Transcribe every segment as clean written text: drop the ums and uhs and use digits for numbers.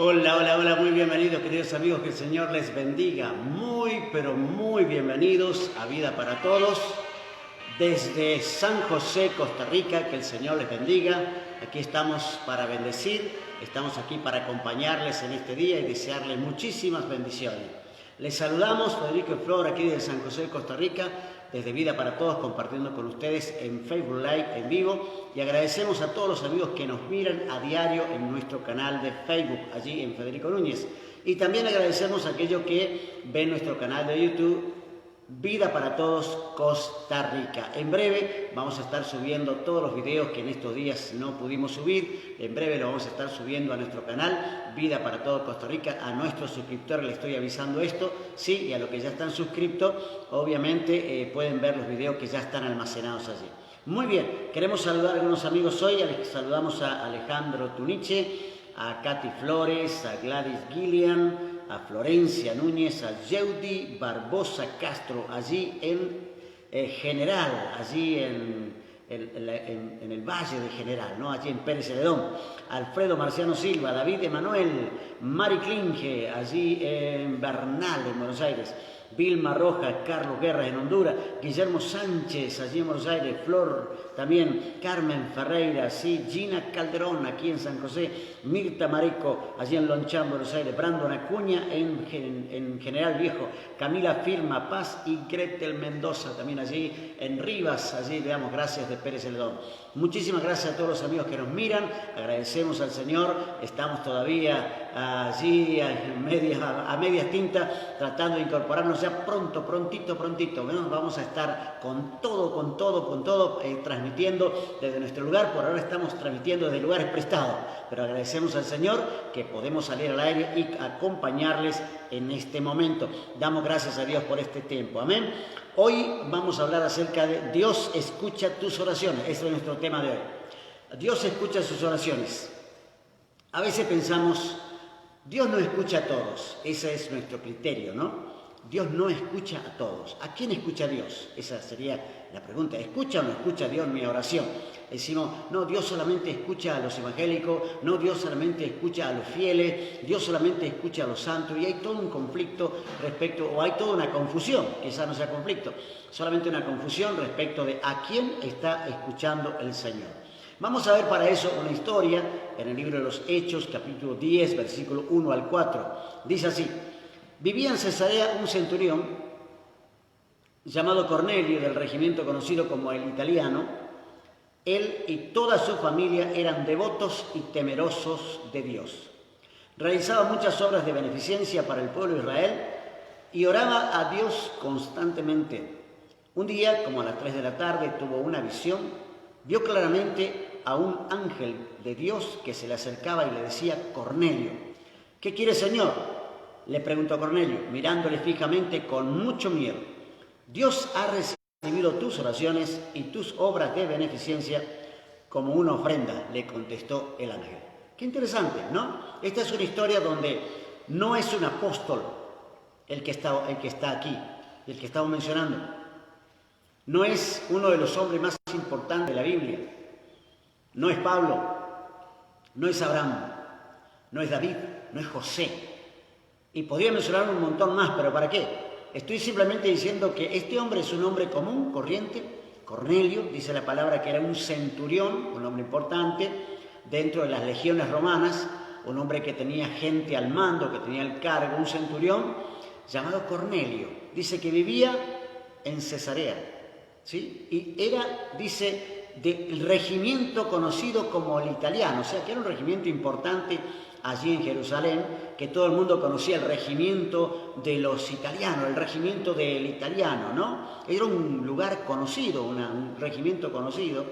Hola, hola, hola, muy bienvenidos queridos amigos, que el Señor les bendiga. Muy, pero muy bienvenidos a Vida para Todos. Desde San José, Costa Rica, que el Señor les bendiga. Aquí estamos para bendecir, estamos aquí para acompañarles en este día y desearles muchísimas bendiciones. Les saludamos, Federico y Flor, aquí desde San José, Costa Rica, desde Vida para Todos, compartiendo con ustedes en Facebook Live en vivo, y agradecemos a todos los amigos que nos miran a diario en nuestro canal de Facebook, allí en Federico Núñez, y también agradecemos a aquellos que ven nuestro canal de YouTube, Vida para Todos Costa Rica. En breve vamos a estar subiendo todos los videos que en estos días no pudimos subir. En breve lo vamos a estar subiendo a nuestro canal Vida para Todos Costa Rica. A nuestros suscriptores les estoy avisando esto, sí, y a los que ya están suscriptos, obviamente pueden ver los videos que ya están almacenados allí. Muy bien, queremos saludar a algunos amigos hoy. Saludamos a Alejandro Tuniche, a Katy Flores, a Gladys Gillian, a Florencia Núñez, a Yeudi Barbosa Castro, allí en General, allí en el Valle de General, ¿no? Allí en Pérez Celedón, Alfredo Marciano Silva, David Emanuel, Mari Klinge, allí en Bernal, en Buenos Aires, Vilma Rojas, Carlos Guerra en Honduras, Guillermo Sánchez, allí en Buenos Aires, Flor también, Carmen Ferreira, sí, Gina Calderón, aquí en San José, Mirta Marico, allí en Lonchán, Buenos Aires, Brandon Acuña en General Viejo, Camila Firma Paz y Gretel Mendoza, también allí en Rivas, allí le damos gracias de Pérez Celedón. Muchísimas gracias a todos los amigos que nos miran, agradecemos al Señor, estamos todavía allí a medias tintas, tratando de incorporarnos ya prontito, ¿no? Vamos a estar con todo, transmitiendo desde nuestro lugar. Por ahora estamos transmitiendo desde lugares prestados, pero agradecemos al Señor que podemos salir al aire y acompañarles en este momento. Damos gracias a Dios por este tiempo, amén. Hoy vamos a hablar acerca de Dios escucha tus oraciones. Ese es nuestro tema de hoy. Dios escucha sus oraciones. A veces pensamos, Dios no escucha a todos. Ese es nuestro criterio, ¿no? Dios no escucha a todos. ¿A quién escucha Dios? Esa sería la pregunta. ¿Escucha o no escucha Dios mi oración? Decimos, no, Dios solamente escucha a los evangélicos, no, Dios solamente escucha a los fieles, Dios solamente escucha a los santos, y hay todo un conflicto respecto, o hay toda una confusión, quizás no sea conflicto, solamente una confusión respecto de a quién está escuchando el Señor. Vamos a ver para eso una historia en el libro de los Hechos, capítulo 10, versículo 1 al 4. Dice así: vivía en Cesarea un centurión llamado Cornelio, del regimiento conocido como el Italiano. Él y toda su familia eran devotos y temerosos de Dios. Realizaba muchas obras de beneficencia para el pueblo de Israel y oraba a Dios constantemente. Un día, como a las 3 de la tarde, tuvo una visión. Vio claramente a un ángel de Dios que se le acercaba y le decía: Cornelio. ¿Qué quiere, Señor?, le preguntó Cornelio, mirándole fijamente con mucho miedo. Dios ha recibido tus oraciones y tus obras de beneficencia como una ofrenda, le contestó el ángel. Qué interesante, ¿no? Esta es una historia donde no es un apóstol el que está aquí, el que estamos mencionando. No es uno de los hombres más importantes de la Biblia. No es Pablo, no es Abraham, no es David, no es José. Y podría mencionar un montón más, pero ¿para qué? Estoy simplemente diciendo que este hombre es un hombre común, corriente. Cornelio, dice la palabra que era un centurión, un hombre importante dentro de las legiones romanas, un hombre que tenía gente al mando, que tenía el cargo, un centurión llamado Cornelio. Dice que vivía en Cesarea, ¿sí? Y era, dice, del regimiento conocido como el Italiano, o sea que era un regimiento importante allí en Jerusalén, que todo el mundo conocía el regimiento de los italianos, el regimiento del italiano, ¿no? Era un lugar conocido, un regimiento conocido,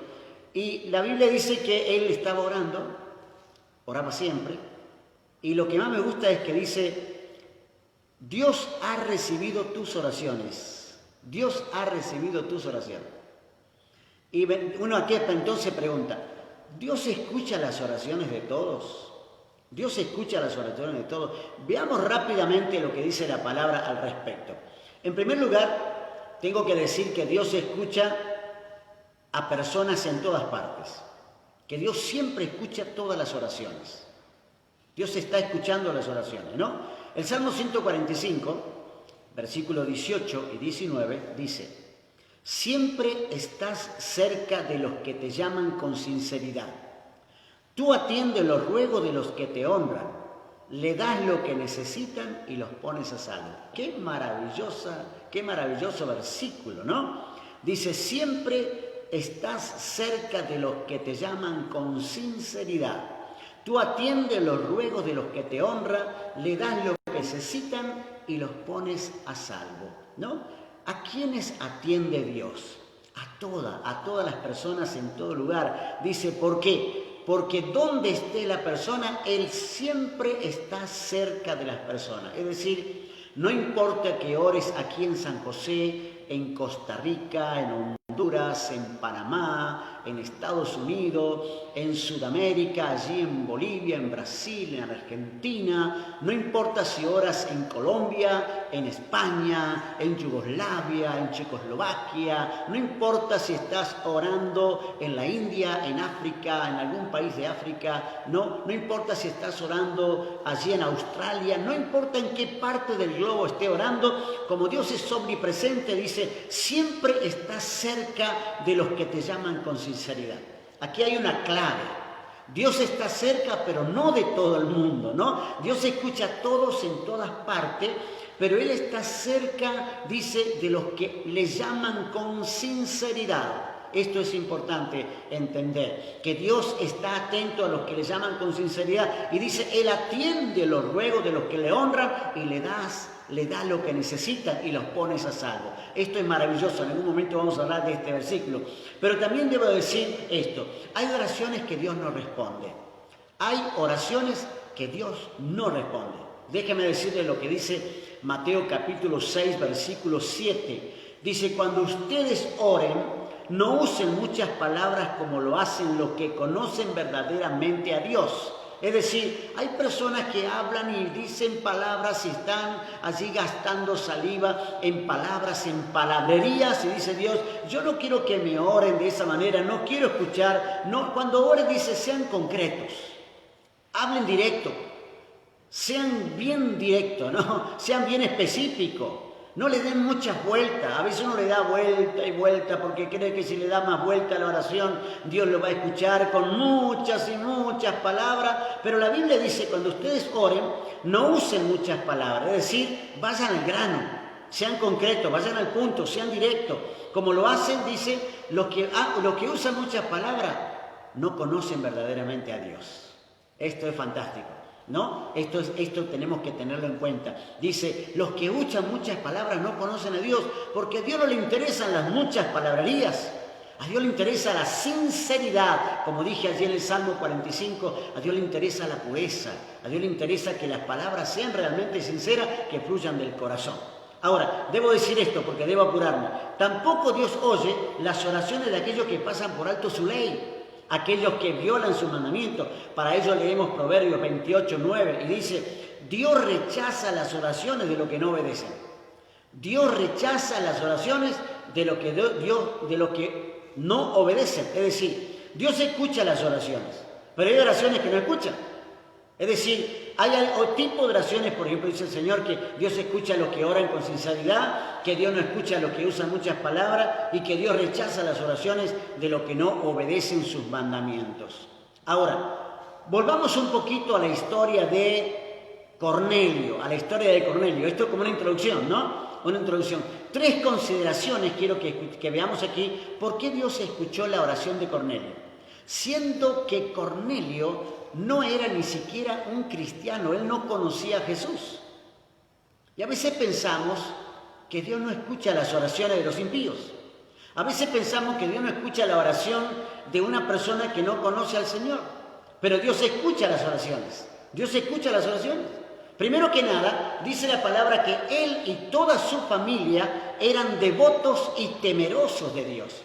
y la Biblia dice que él estaba orando, oraba siempre, y lo que más me gusta es que dice: Dios ha recibido tus oraciones, Dios ha recibido tus oraciones. Y uno aquí entonces pregunta, ¿Dios escucha las oraciones de todos? Dios escucha las oraciones de todos. Veamos rápidamente lo que dice la palabra al respecto. En primer lugar, tengo que decir que Dios escucha a personas en todas partes, que Dios siempre escucha todas las oraciones. Dios está escuchando las oraciones, ¿no? El Salmo 145, versículos 18 y 19, dice: siempre estás cerca de los que te llaman con sinceridad. Tú atiendes los ruegos de los que te honran, le das lo que necesitan y los pones a salvo. Qué maravilloso versículo, ¿no? Dice: siempre estás cerca de los que te llaman con sinceridad. Tú atiendes los ruegos de los que te honran, le das lo que necesitan y los pones a salvo, ¿no? ¿A quiénes atiende Dios? A todas las personas en todo lugar. Dice, ¿por qué? Porque donde esté la persona, Él siempre está cerca de las personas. Es decir, no importa que ores aquí en San José, en Costa Rica, en Honduras, en Panamá, en Estados Unidos, en Sudamérica, allí en Bolivia, en Brasil, en Argentina, no importa si oras en Colombia, en España, en Yugoslavia, en Checoslovaquia, no importa si estás orando en la India, en África, en algún país de África, no importa si estás orando allí en Australia, no importa en qué parte del globo esté orando, como Dios es omnipresente, dice, siempre estás cerca de los que te llaman con sinceridad. Aquí hay una clave. Dios está cerca, pero no de todo el mundo, ¿no? Dios escucha a todos en todas partes, pero Él está cerca, dice, de los que le llaman con sinceridad. Esto es importante entender, que Dios está atento a los que le llaman con sinceridad y dice, Él atiende los ruegos de los que le honran y le da lo que necesitan y los pones a salvo. Esto es maravilloso, en algún momento vamos a hablar de este versículo. Pero también debo decir esto, hay oraciones que Dios no responde. Hay oraciones que Dios no responde. Déjeme decirle lo que dice Mateo capítulo 6, versículo 7. Dice, cuando ustedes oren, no usen muchas palabras como lo hacen los que conocen verdaderamente a Dios. Es decir, hay personas que hablan y dicen palabras y están allí gastando saliva en palabras, en palabrerías, y dice Dios, yo no quiero que me oren de esa manera, no quiero escuchar. No, cuando oren dice, sean concretos, hablen directo, sean bien directos, ¿no? Sean bien específicos. No le den muchas vueltas. A veces uno le da vuelta y vuelta porque cree que si le da más vuelta a la oración, Dios lo va a escuchar con muchas y muchas palabras. Pero la Biblia dice, cuando ustedes oren, no usen muchas palabras. Es decir, vayan al grano, sean concretos, vayan al punto, sean directos. Como lo hacen, dice, los que usan muchas palabras no conocen verdaderamente a Dios. Esto es fantástico, ¿no? Esto tenemos que tenerlo en cuenta. Dice, los que usan muchas palabras no conocen a Dios, porque a Dios no le interesan las muchas palabrerías. A Dios le interesa la sinceridad, como dije ayer en el Salmo 45, a Dios le interesa la pureza, a Dios le interesa que las palabras sean realmente sinceras, que fluyan del corazón. Ahora, debo decir esto porque debo apurarme. Tampoco Dios oye las oraciones de aquellos que pasan por alto su ley, aquellos que violan sus mandamientos. Para ello leemos Proverbios 28, 9, y dice, Dios rechaza las oraciones de los que no obedecen. Dios rechaza las oraciones de los que no obedecen. Es decir, Dios escucha las oraciones, pero hay oraciones que no escuchan. Es decir, hay tipo de oraciones, por ejemplo, dice el Señor que Dios escucha a los que oran con sinceridad, que Dios no escucha a los que usan muchas palabras y que Dios rechaza las oraciones de los que no obedecen sus mandamientos. Ahora, volvamos un poquito a la historia de Cornelio, Esto es como una introducción, ¿no? Una introducción. 3 consideraciones quiero que veamos aquí. ¿Por qué Dios escuchó la oración de Cornelio? Siendo que Cornelio no era ni siquiera un cristiano, él no conocía a Jesús. Y a veces pensamos que Dios no escucha las oraciones de los impíos. A veces pensamos que Dios no escucha la oración de una persona que no conoce al Señor. Pero Dios escucha las oraciones. Dios escucha las oraciones. Primero que nada, dice la palabra que él y toda su familia eran devotos y temerosos de Dios.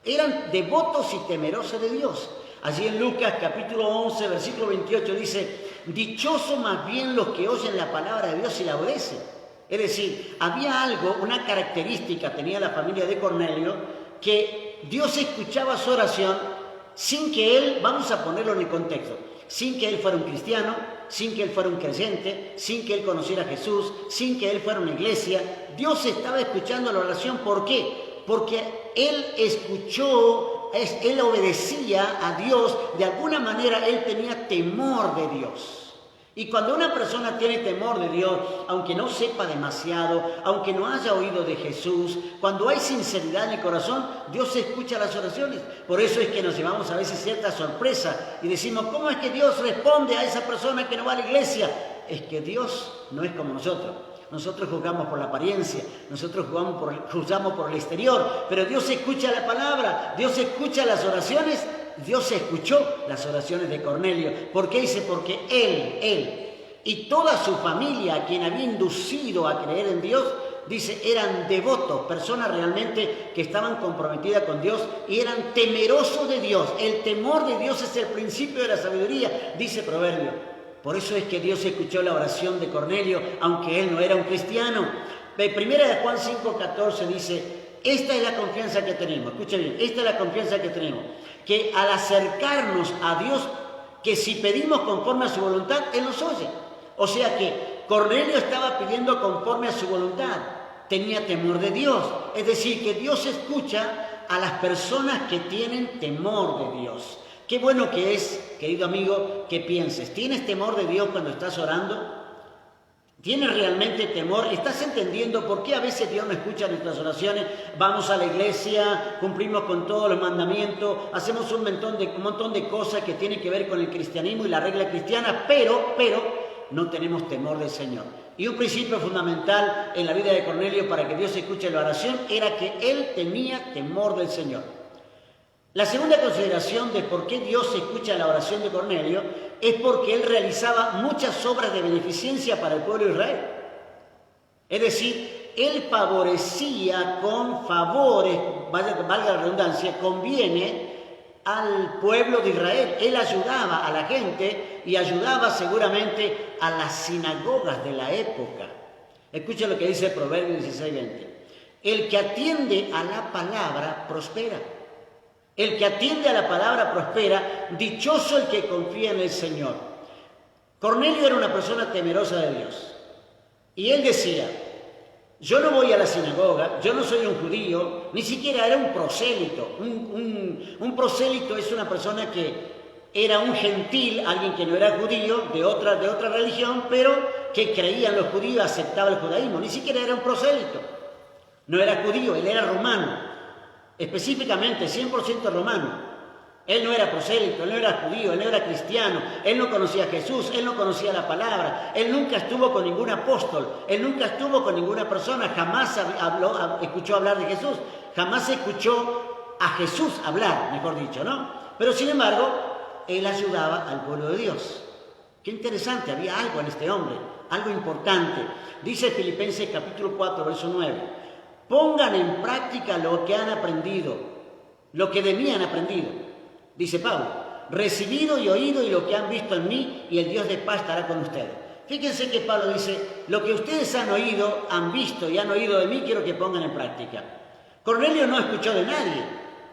Eran devotos y temerosos de Dios. Allí en Lucas capítulo 11, versículo 28 dice, dichosos más bien los que oyen la palabra de Dios y la obedecen. Es decir, había algo, una característica tenía la familia de Cornelio, que Dios escuchaba su oración sin que él, vamos a ponerlo en el contexto, sin que él fuera un cristiano, sin que él fuera un creyente, sin que él conociera a Jesús, sin que él fuera una iglesia. Dios estaba escuchando la oración. ¿Por qué? Porque él escuchó, él obedecía a Dios. De alguna manera él tenía temor de Dios. Y cuando una persona tiene temor de Dios, aunque no sepa demasiado, aunque no haya oído de Jesús, cuando hay sinceridad en el corazón, Dios escucha las oraciones. Por eso es que nos llevamos a veces cierta sorpresa y decimos, ¿cómo es que Dios responde a esa persona que no va a la iglesia? Es que Dios no es como nosotros. Nosotros juzgamos por la apariencia, nosotros juzgamos por el exterior, pero Dios escucha la palabra, Dios escucha las oraciones. Dios escuchó las oraciones de Cornelio. ¿Por qué dice? Porque él y toda su familia, a quien había inducido a creer en Dios, dice, eran devotos, personas realmente que estaban comprometidas con Dios y eran temerosos de Dios. El temor de Dios es el principio de la sabiduría, dice Proverbio. Por eso es que Dios escuchó la oración de Cornelio, aunque él no era un cristiano. Primera de Juan 5:14 dice, esta es la confianza que tenemos, escucha bien, esta es la confianza que tenemos, que al acercarnos a Dios, que si pedimos conforme a su voluntad, Él nos oye. O sea que Cornelio estaba pidiendo conforme a su voluntad, tenía temor de Dios. Es decir, que Dios escucha a las personas que tienen temor de Dios. Qué bueno que es, querido amigo, que pienses, ¿tienes temor de Dios cuando estás orando? ¿Tienes realmente temor? ¿Estás entendiendo por qué a veces Dios no escucha nuestras oraciones? Vamos a la iglesia, cumplimos con todos los mandamientos, hacemos un montón de cosas que tienen que ver con el cristianismo y la regla cristiana, pero no tenemos temor del Señor. Y un principio fundamental en la vida de Cornelio para que Dios escuche la oración era que él tenía temor del Señor. La segunda consideración de por qué Dios escucha la oración de Cornelio es porque él realizaba muchas obras de beneficencia para el pueblo de Israel. Es decir, él favorecía con favores, valga la redundancia, conviene al pueblo de Israel. Él ayudaba a la gente y ayudaba seguramente a las sinagogas de la época. Escucha lo que dice Proverbios 16:20. El que atiende a la palabra prospera. El que atiende a la palabra prospera, dichoso el que confía en el Señor. Cornelio era una persona temerosa de Dios. Y él decía, yo no voy a la sinagoga, yo no soy un judío, ni siquiera era un prosélito. Un prosélito es una persona que era un gentil, alguien que no era judío, de otra religión, pero que creía en los judíos, aceptaba el judaísmo. Ni siquiera era un prosélito. No era judío, él era romano. Específicamente 100% romano. Él no era prosélito, él no era judío, él no era cristiano, él no conocía a Jesús, él no conocía la palabra, él nunca estuvo con ningún apóstol, él nunca estuvo con ninguna persona, jamás escuchó hablar de Jesús, jamás escuchó a Jesús hablar, mejor dicho, ¿no? Pero sin embargo, él ayudaba al pueblo de Dios. Qué interesante, había algo en este hombre, algo importante. Dice Filipenses capítulo 4, verso 9. Pongan en práctica lo que han aprendido, lo que de mí han aprendido, dice Pablo, recibido y oído y lo que han visto en mí, y el Dios de paz estará con ustedes. Fíjense que Pablo dice, lo que ustedes han oído, han visto y han oído de mí, quiero que pongan en práctica. Cornelio no escuchó de nadie,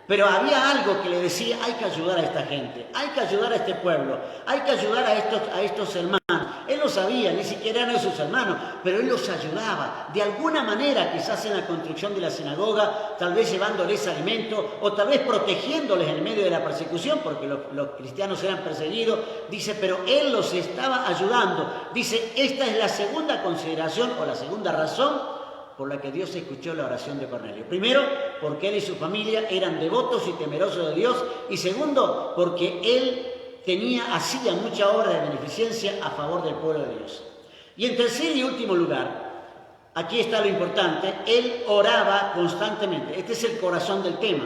pero había algo que le decía, hay que ayudar a esta gente, hay que ayudar a este pueblo, hay que ayudar a estos hermanos. Él no sabía, ni siquiera eran sus hermanos, pero él los ayudaba. De alguna manera, quizás en la construcción de la sinagoga, tal vez llevándoles alimento o tal vez protegiéndoles en medio de la persecución, porque los cristianos eran perseguidos. Dice, pero él los estaba ayudando. Dice, esta es la segunda consideración o la segunda razón por la que Dios escuchó la oración de Cornelio. Primero, porque él y su familia eran devotos y temerosos de Dios. Y segundo, porque él hacía mucha obra de beneficencia a favor del pueblo de Dios. Y en tercer y último lugar, aquí está lo importante, él oraba constantemente. Este es el corazón del tema.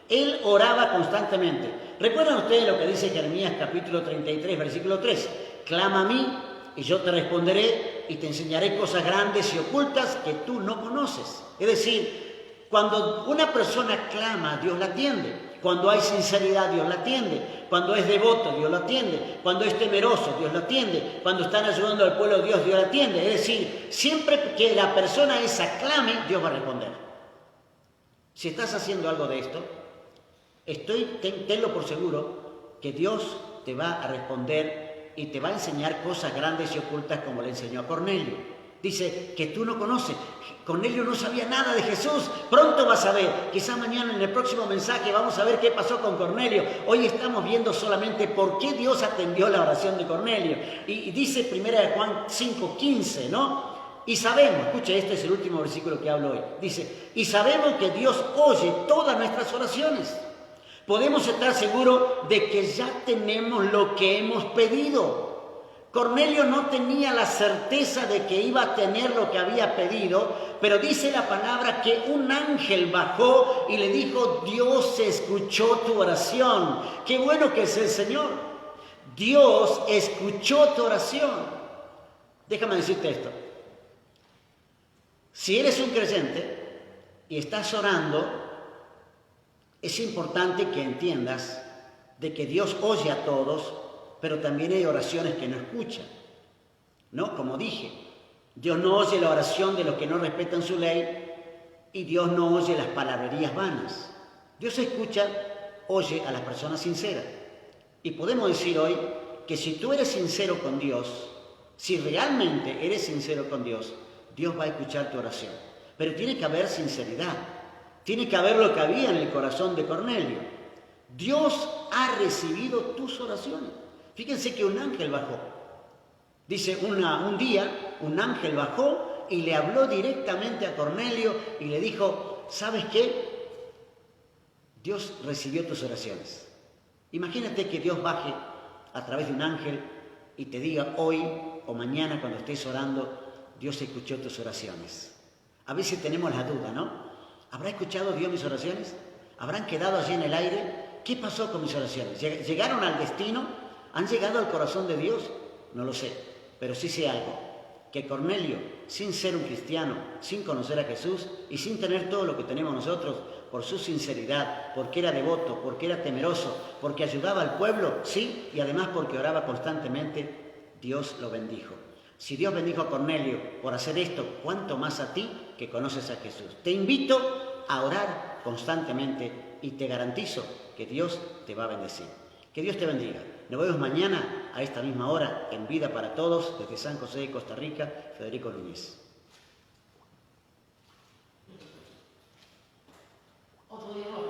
Él oraba constantemente. ¿Recuerdan ustedes lo que dice Jeremías capítulo 33, versículo 3? Clama a mí y yo te responderé y te enseñaré cosas grandes y ocultas que tú no conoces. Es decir, cuando una persona clama, Dios la atiende. Cuando hay sinceridad, Dios la atiende. Cuando es devoto, Dios lo atiende. Cuando es temeroso, Dios lo atiende. Cuando están ayudando al pueblo de Dios, Dios lo atiende. Es decir, siempre que la persona esa clame, Dios va a responder. Si estás haciendo algo de esto, tenlo por seguro que Dios te va a responder y te va a enseñar cosas grandes y ocultas como le enseñó a Cornelio. Dice que tú no conoces. Cornelio no sabía nada de Jesús. Pronto vas a ver. Quizás mañana en el próximo mensaje vamos a ver qué pasó con Cornelio. Hoy estamos viendo solamente por qué Dios atendió la oración de Cornelio. Y dice 1 Juan 5:15, ¿no? Y sabemos, escucha, este es el último versículo que hablo hoy. Dice, y sabemos que Dios oye todas nuestras oraciones. Podemos estar seguros de que ya tenemos lo que hemos pedido. Cornelio no tenía la certeza de que iba a tener lo que había pedido, pero dice la palabra que un ángel bajó y le dijo, Dios escuchó tu oración. Qué bueno que es el Señor. Dios escuchó tu oración. Déjame decirte esto. Si eres un creyente y estás orando, es importante que entiendas de que Dios oye a todos, pero también hay oraciones que no escucha, ¿no? Como dije, Dios no oye la oración de los que no respetan su ley y Dios no oye las palabrerías vanas. Dios escucha, oye a las personas sinceras. Y podemos decir hoy que si tú eres sincero con Dios, si realmente eres sincero con Dios, Dios va a escuchar tu oración. Pero tiene que haber sinceridad. Tiene que haber lo que había en el corazón de Cornelio. Dios ha recibido tus oraciones. Fíjense que un ángel bajó. Dice, un día un ángel bajó y le habló directamente a Cornelio y le dijo, ¿sabes qué? Dios recibió tus oraciones. Imagínate que Dios baje a través de un ángel y te diga hoy o mañana cuando estés orando, Dios escuchó tus oraciones. A veces tenemos la duda, ¿no? ¿Habrá escuchado Dios mis oraciones? ¿Habrán quedado allí en el aire? ¿Qué pasó con mis oraciones? ¿Llegaron al destino? ¿Han llegado al corazón de Dios? No lo sé, pero sí sé algo. Que Cornelio, sin ser un cristiano, sin conocer a Jesús y sin tener todo lo que tenemos nosotros, por su sinceridad, porque era devoto, porque era temeroso, porque ayudaba al pueblo, sí, y además porque oraba constantemente, Dios lo bendijo. Si Dios bendijo a Cornelio por hacer esto, ¿cuánto más a ti que conoces a Jesús? Te invito a orar constantemente y te garantizo que Dios te va a bendecir. Que Dios te bendiga. Nos vemos mañana a esta misma hora en Vida para Todos desde San José de Costa Rica, Federico Núñez. Otro día más.